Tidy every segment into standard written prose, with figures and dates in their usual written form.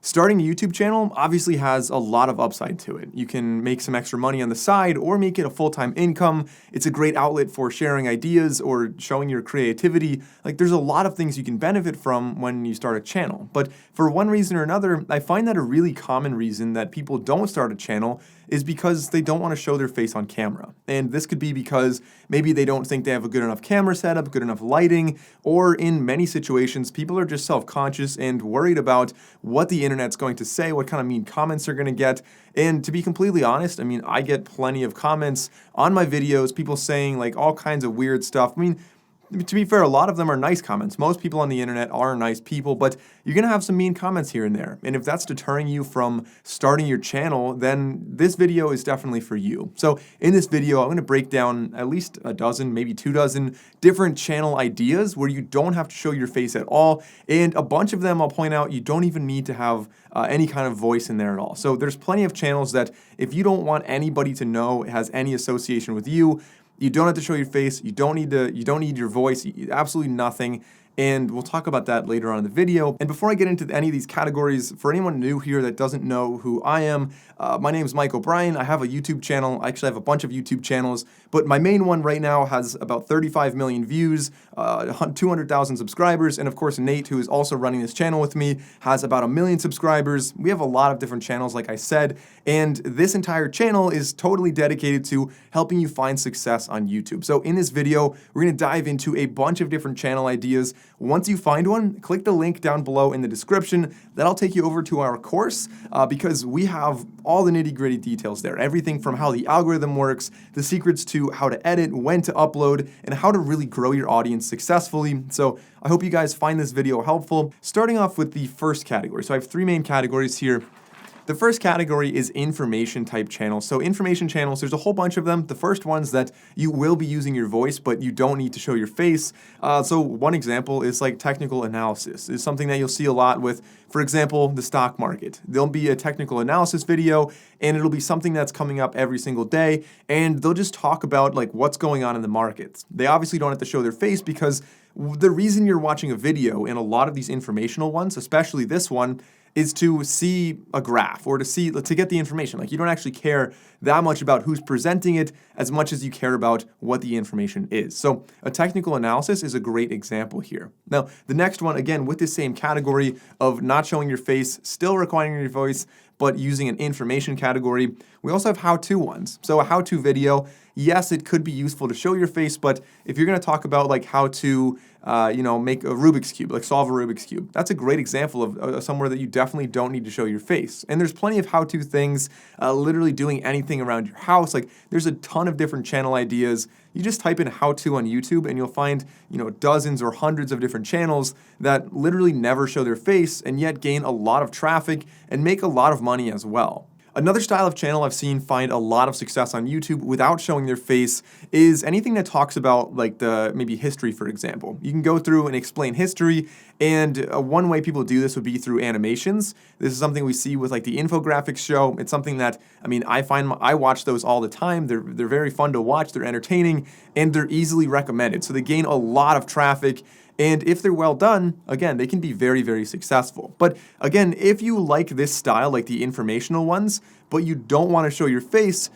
Starting a YouTube channel obviously has a lot of upside to it. You can make some extra money on the side or make it a full-time income. It's a great outlet for sharing ideas or showing your creativity. Like, there's a lot of things you can benefit from when you start a channel. But for one reason or another, I find that a really common reason that people don't start a channel is because they don't want to show their face on camera. And this could be because maybe they don't think they have a good enough camera setup, good enough lighting, or in many situations, people are just self-conscious and worried about what the internet's going to say, what kind of mean comments they're going to get. And to be completely honest, I mean, I get plenty of comments on my videos, people saying like all kinds of weird stuff. I mean, to be fair, a lot of them are nice comments. Most people on the internet are nice people, but you're gonna have some mean comments here and there. And if that's deterring you from starting your channel, then this video is definitely for you. So in this video, I'm gonna break down at least a dozen, maybe 24 different channel ideas where you don't have to show your face at all. And a bunch of them, I'll point out, you don't even need to have any kind of voice in there at all. So there's plenty of channels that if you don't want anybody to know it has any association with you, you don't have to show your face, you don't need your voice, absolutely nothing. And we'll talk about that later on in the video. And before I get into any of these categories, for anyone new here that doesn't know who I am, my name is Mike O'Brien. I have a YouTube channel. I actually have a bunch of YouTube channels, but my main one right now has about 35 million views, 200,000 subscribers, and of course Nate, who is also running this channel with me, has about 1 million subscribers. We have a lot of different channels, like I said, and this entire channel is totally dedicated to helping you find success on YouTube. So in this video, we're gonna dive into a bunch of different channel ideas. Once you find one, click the link down below in the description. That'll take you over to our course because we have all the nitty-gritty details there. Everything from how the algorithm works, the secrets to how to edit, when to upload, and how to really grow your audience successfully. So I hope you guys find this video helpful. Starting off with the first category. So I have 3 main categories here. The first category is information type channels. So information channels, there's a whole bunch of them. The first one's that you will be using your voice, but you don't need to show your face. So one example is like technical analysis. It's something that you'll see a lot with, for example, the stock market. There'll be a technical analysis video and it'll be something that's coming up every single day. And they'll just talk about like what's going on in the markets. They obviously don't have to show their face because the reason you're watching a video in a lot of these informational ones, especially this one, is to see a graph or to get the information. Like, you don't actually care that much about who's presenting it as much as you care about what the information is. So a technical analysis is a great example here. Now, the next one, again, with the same category of not showing your face, still requiring your voice, but using an information category, we also have how-to ones. So a how-to video, yes, it could be useful to show your face, but if you're gonna talk about like how to make a Rubik's Cube, like solve a Rubik's Cube, that's a great example of somewhere that you definitely don't need to show your face. And there's plenty of how-to things, literally doing anything around your house. Like, there's a ton of different channel ideas. You just type in how-to on YouTube and you'll find, dozens or hundreds of different channels that literally never show their face and yet gain a lot of traffic and make a lot of money as well. Another style of channel I've seen find a lot of success on YouTube without showing their face is anything that talks about like maybe history, for example. You can go through and explain history, and one way people do this would be through animations. This is something we see with like the infographics show. It's something that, I watch those all the time. They're very fun to watch, they're entertaining, and they're easily recommended. So they gain a lot of traffic. And if they're well done, again, they can be very, very successful. But again, if you like this style, like the informational ones, but you don't want to show your face,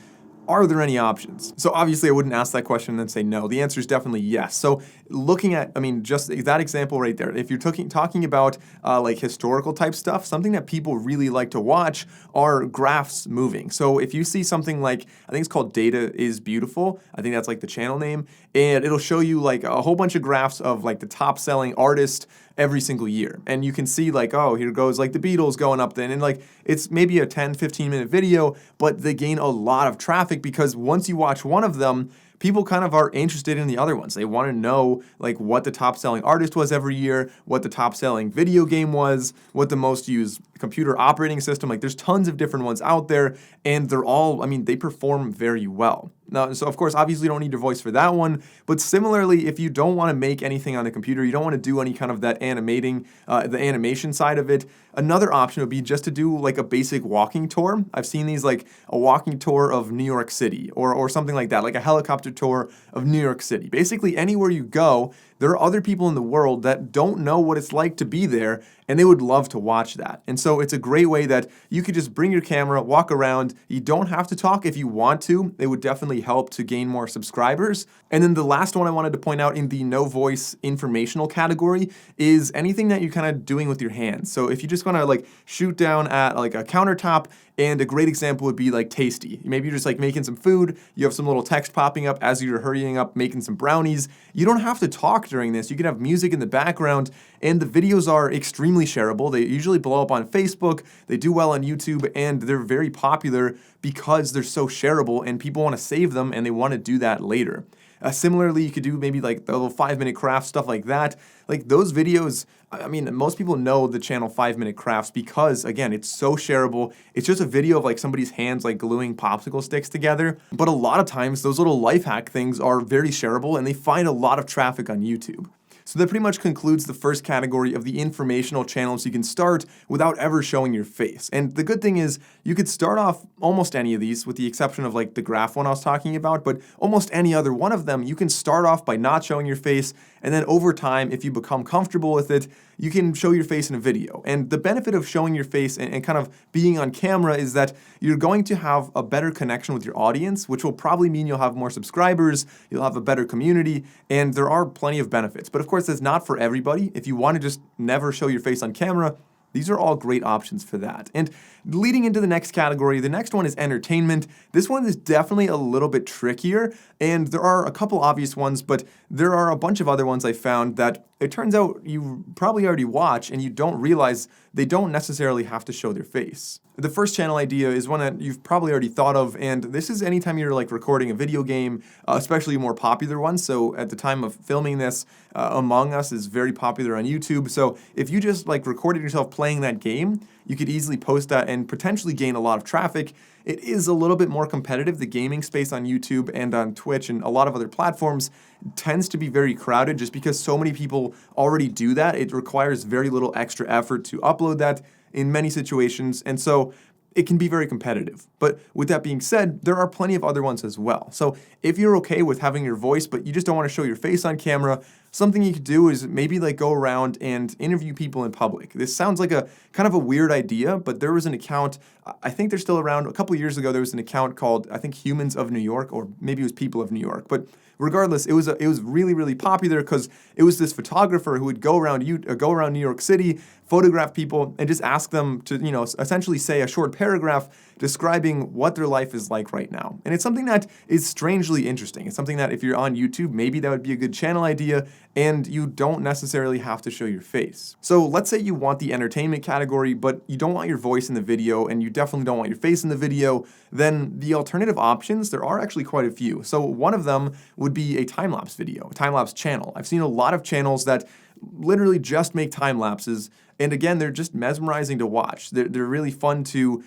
are there any options? So obviously I wouldn't ask that question and then say no. The answer is definitely yes. So looking at, just that example right there, if you're talking about like historical type stuff, something that people really like to watch are graphs moving. So if you see something like, I think it's called Data is Beautiful, I think that's like the channel name, and it'll show you like a whole bunch of graphs of like the top selling artist every single year. And you can see like, oh, here goes like the Beatles going up then. And like, it's maybe a 10, 15-minute video, but they gain a lot of traffic because once you watch one of them, people kind of are interested in the other ones. They want to know like what the top selling artist was every year, what the top selling video game was, what the most used computer operating system, like there's tons of different ones out there and they're all, they perform very well. Now, so of course, obviously you don't need your voice for that one, but similarly, if you don't want to make anything on the computer, you don't want to do any kind of that animating, the animation side of it, another option would be just to do like a basic walking tour. I've seen these like a walking tour of New York City or something like that, like a helicopter tour of New York City. Basically, anywhere you go, there are other people in the world that don't know what it's like to be there, and they would love to watch that. And so it's a great way that you could just bring your camera, walk around. You don't have to talk if you want to. It would definitely help to gain more subscribers. And then the last one I wanted to point out in the no voice informational category is anything that you're kind of doing with your hands. So if you just want to like shoot down at like a countertop, and a great example would be like Tasty. Maybe you're just like making some food, you have some little text popping up as you're hurrying up making some brownies. You don't have to talk during this. You can have music in the background, and the videos are extremely shareable. They usually blow up on Facebook, they do well on YouTube, and they're very popular because they're so shareable and people want to save them and they want to do that later. Similarly, you could do maybe like the little 5-minute craft, stuff like that. Like those videos, I mean, most people know the channel 5-minute crafts because, again, it's so shareable. It's just a video of like somebody's hands like gluing popsicle sticks together. But a lot of times, those little life hack things are very shareable and they find a lot of traffic on YouTube. So that pretty much concludes the first category of the informational channels you can start without ever showing your face. And the good thing is you could start off almost any of these with the exception of like the graph one I was talking about, but almost any other one of them, you can start off by not showing your face, and then over time, if you become comfortable with it, you can show your face in a video. And the benefit of showing your face and kind of being on camera is that you're going to have a better connection with your audience, which will probably mean you'll have more subscribers, you'll have a better community, and there are plenty of benefits. But of course, that's not for everybody. If you want to just never show your face on camera, these are all great options for that. And leading into the next category, the next one is entertainment. This one is definitely a little bit trickier, and there are a couple obvious ones, but there are a bunch of other ones I found that it turns out you probably already watch and you don't realize they don't necessarily have to show their face. The first channel idea is one that you've probably already thought of, and this is anytime you're like recording a video game, especially a more popular one. So at the time of filming this, Among Us is very popular on YouTube. So if you just like recorded yourself playing that game, you could easily post that and potentially gain a lot of traffic. It is a little bit more competitive. The gaming space on YouTube and on Twitch and a lot of other platforms tends to be very crowded just because so many people already do that. It requires very little extra effort to upload that in many situations, and so it can be very competitive. But with that being said, there are plenty of other ones as well. So if you're okay with having your voice, but you just don't want to show your face on camera, something you could do is maybe like go around and interview people in public. This sounds like a kind of a weird idea, but there was an account, I think they're still around. A couple of years ago, there was an account called, I think, Humans of New York, or maybe it was People of New York. But regardless, it was really, really popular because it was this photographer who would go around New York City, photograph people, and just ask them to, essentially say a short paragraph describing what their life is like right now. And it's something that is strangely interesting. It's something that if you're on YouTube, maybe that would be a good channel idea, and you don't necessarily have to show your face. So let's say you want the entertainment category, but you don't want your voice in the video, and you definitely don't want your face in the video, then the alternative options, there are actually quite a few. So one of them would be a time-lapse video, a time-lapse channel. I've seen a lot of channels that literally just make time lapses, and again, they're just mesmerizing to watch. They're really fun to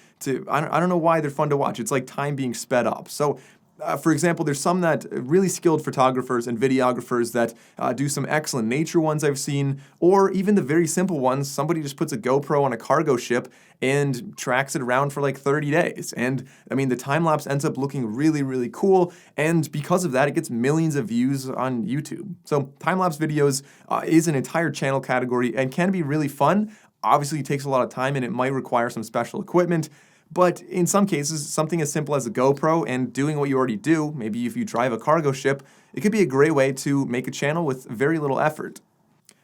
I don't know why they're fun to watch. It's like time being sped up. So for example, there's some that really skilled photographers and videographers that do some excellent nature ones I've seen, or even the very simple ones. Somebody just puts a GoPro on a cargo ship and tracks it around for like 30 days. And I mean, the time lapse ends up looking really, really cool. And because of that, it gets millions of views on YouTube. So time lapse videos is an entire channel category and can be really fun. Obviously, it takes a lot of time and it might require some special equipment. But in some cases, something as simple as a GoPro and doing what you already do, maybe if you drive a cargo ship, it could be a great way to make a channel with very little effort.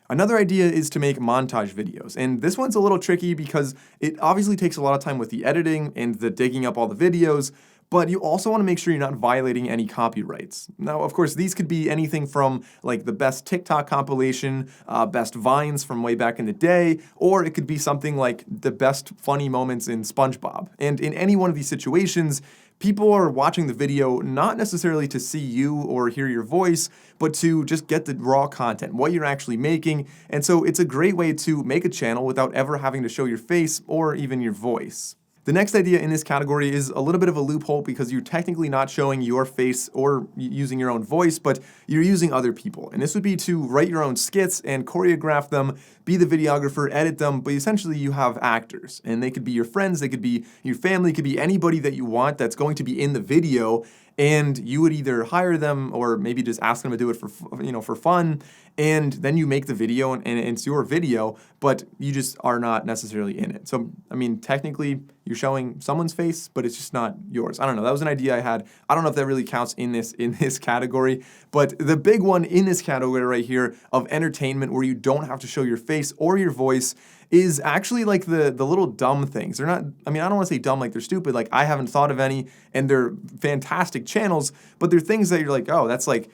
Another idea is to make montage videos, and this one's a little tricky because it obviously takes a lot of time with the editing and the digging up all the videos, but you also want to make sure you're not violating any copyrights. Now, of course, these could be anything from like the best TikTok compilation, best Vines from way back in the day, or it could be something like the best funny moments in SpongeBob. And in any one of these situations, people are watching the video not necessarily to see you or hear your voice, but to just get the raw content, what you're actually making. And so it's a great way to make a channel without ever having to show your face or even your voice. The next idea in this category is a little bit of a loophole because you're technically not showing your face or using your own voice, but you're using other people. And this would be to write your own skits and choreograph them, be the videographer, edit them, but essentially you have actors. And they could be your friends, they could be your family, it could be anybody that you want that's going to be in the video. and you would either hire them or maybe just ask them to do it for fun, and then you make the video and it's your video, but you just are not necessarily in it. So, I mean, technically you're showing someone's face, but it's just not yours. I don't know. That was an idea I had. I don't know if that really counts in this category, but the big one in this category right here of entertainment where you don't have to show your face or your voice is actually like the little dumb things. They're not, I mean, I don't want to say dumb like they're stupid, like I haven't thought of any, and they're fantastic channels, but they're things that you're like, oh, that's like,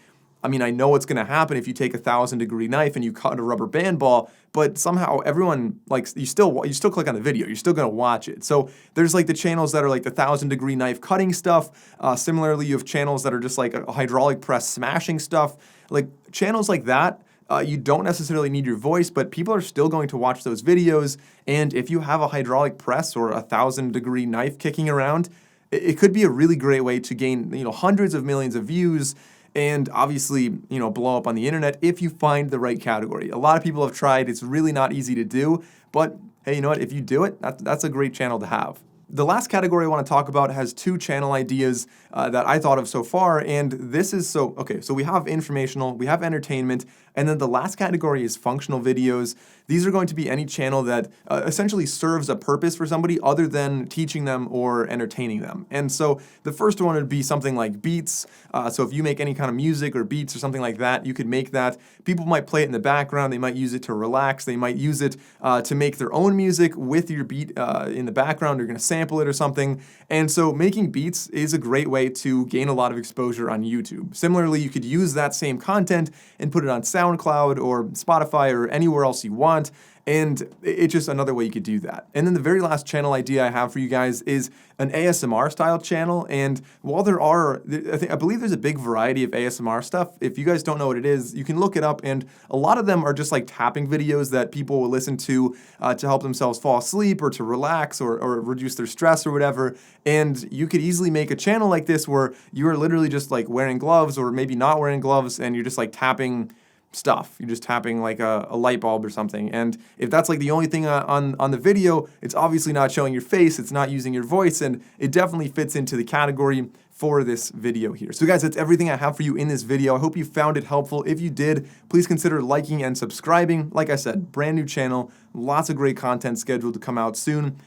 I mean, I know what's going to happen if you take a 1,000-degree knife and you cut a rubber band ball, but somehow everyone, like, you still click on the video. You're still going to watch it. So there's like the channels that are like the 1,000-degree knife cutting stuff. Similarly, you have channels that are just like a hydraulic press smashing stuff. Like channels like that, you don't necessarily need your voice, but people are still going to watch those videos. And if you have a hydraulic press or a 1,000-degree knife kicking around, it could be a really great way to gain, hundreds of millions of views and obviously, blow up on the internet if you find the right category. A lot of people have tried. It's really not easy to do, but hey, you know what? If you do it, that's a great channel to have. The last category I want to talk about has two channel ideas that I thought of so far, and this is so we have informational, we have entertainment, and then the last category is functional videos. These are going to be any channel that essentially serves a purpose for somebody other than teaching them or entertaining them. And so the first one would be something like beats. So if you make any kind of music or beats or something like that, you could make that. People might play it in the background. They might use it to relax. They might use it to make their own music with your beat in the background. You're going to sample it or something. And so making beats is a great way to gain a lot of exposure on YouTube. Similarly, you could use that same content and put it on SoundCloud or Spotify or anywhere else you want. And it's just another way you could do that. And then the very last channel idea I have for you guys is an ASMR style channel. And while there are, I believe there's a big variety of ASMR stuff. If you guys don't know what it is, you can look it up. And a lot of them are just like tapping videos that people will listen to help themselves fall asleep or to relax or reduce their stress or whatever. And you could easily make a channel like this where you are literally just like wearing gloves or maybe not wearing gloves and you're just like tapping stuff. You're just tapping like a light bulb or something. And if that's like the only thing on the video, it's obviously not showing your face, it's not using your voice, and it definitely fits into the category for this video here. So guys, that's everything I have for you in this video. I hope you found it helpful. If you did, please consider liking and subscribing. Like I said, brand new channel, lots of great content scheduled to come out soon.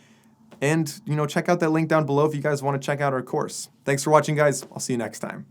And, check out that link down below if you guys want to check out our course. Thanks for watching, guys. I'll see you next time.